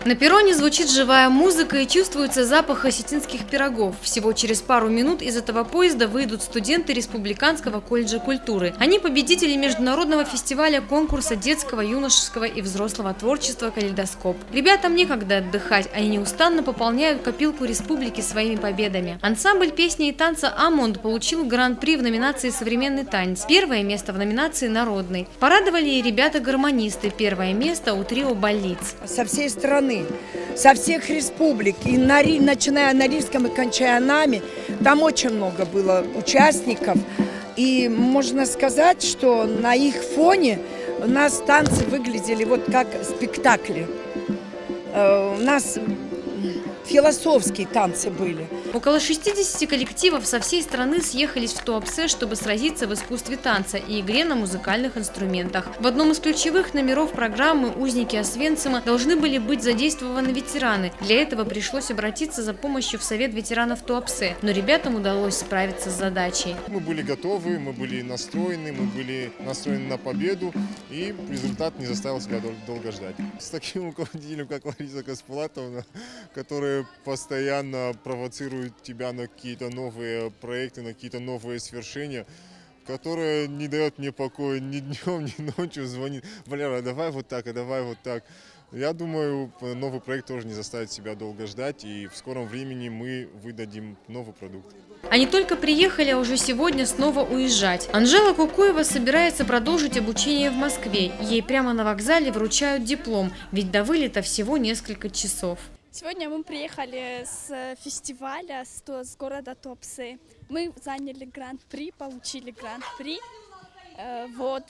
На перроне звучит живая музыка и чувствуется запах осетинских пирогов. Всего через пару минут из этого поезда выйдут студенты Республиканского колледжа культуры. Они победители международного фестиваля конкурса детского, юношеского и взрослого творчества «Калейдоскоп». Ребятам некогда отдыхать, они неустанно пополняют копилку республики своими победами. Ансамбль песни и танца «Амонд» получил гран-при в номинации «Современный танец», первое место в номинации «Народный». Порадовали и ребята-гармонисты, первое место у трио «Больниц». Со всей страны, со всех республик, и начиная на Норильском и кончая нами, там очень много было участников. И можно сказать, что на их фоне у нас танцы выглядели вот как спектакли. У нас философские танцы были. Около 60 коллективов со всей страны съехались в Туапсе, чтобы сразиться в искусстве танца и игре на музыкальных инструментах. В одном из ключевых номеров программы «Узники Освенцима» должны были быть задействованы ветераны. Для этого пришлось обратиться за помощью в Совет ветеранов Туапсе, но ребятам удалось справиться с задачей. Мы были готовы, мы были настроены на победу, и результат не заставил себя долго ждать. С таким руководителем, как Лариса Каспалатовна, которая постоянно провоцирует тебя на какие-то новые проекты, на какие-то новые свершения, которая не дает мне покоя ни днем, ни ночью, звонит: Валера, давай вот так, а давай вот так. Я думаю, новый проект тоже не заставит себя долго ждать, и в скором времени мы выдадим новый продукт. Они только приехали, а уже сегодня снова уезжать. Анжела Кукуева собирается продолжить обучение в Москве. Ей прямо на вокзале вручают диплом, ведь до вылета всего несколько часов. Сегодня мы приехали с фестиваля с города Туапсе. Мы заняли гран-при, получили гран-при.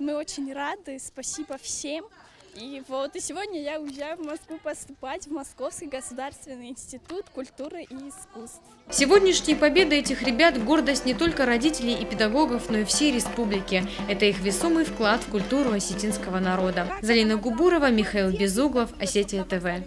Мы очень рады, спасибо всем. И сегодня я уезжаю в Москву поступать в Московский государственный институт культуры и искусств. Сегодняшние победы этих ребят – гордость не только родителей и педагогов, но и всей республики. Это их весомый вклад в культуру осетинского народа. Залина Губурова, Михаил Безуглов, Осетия ТВ.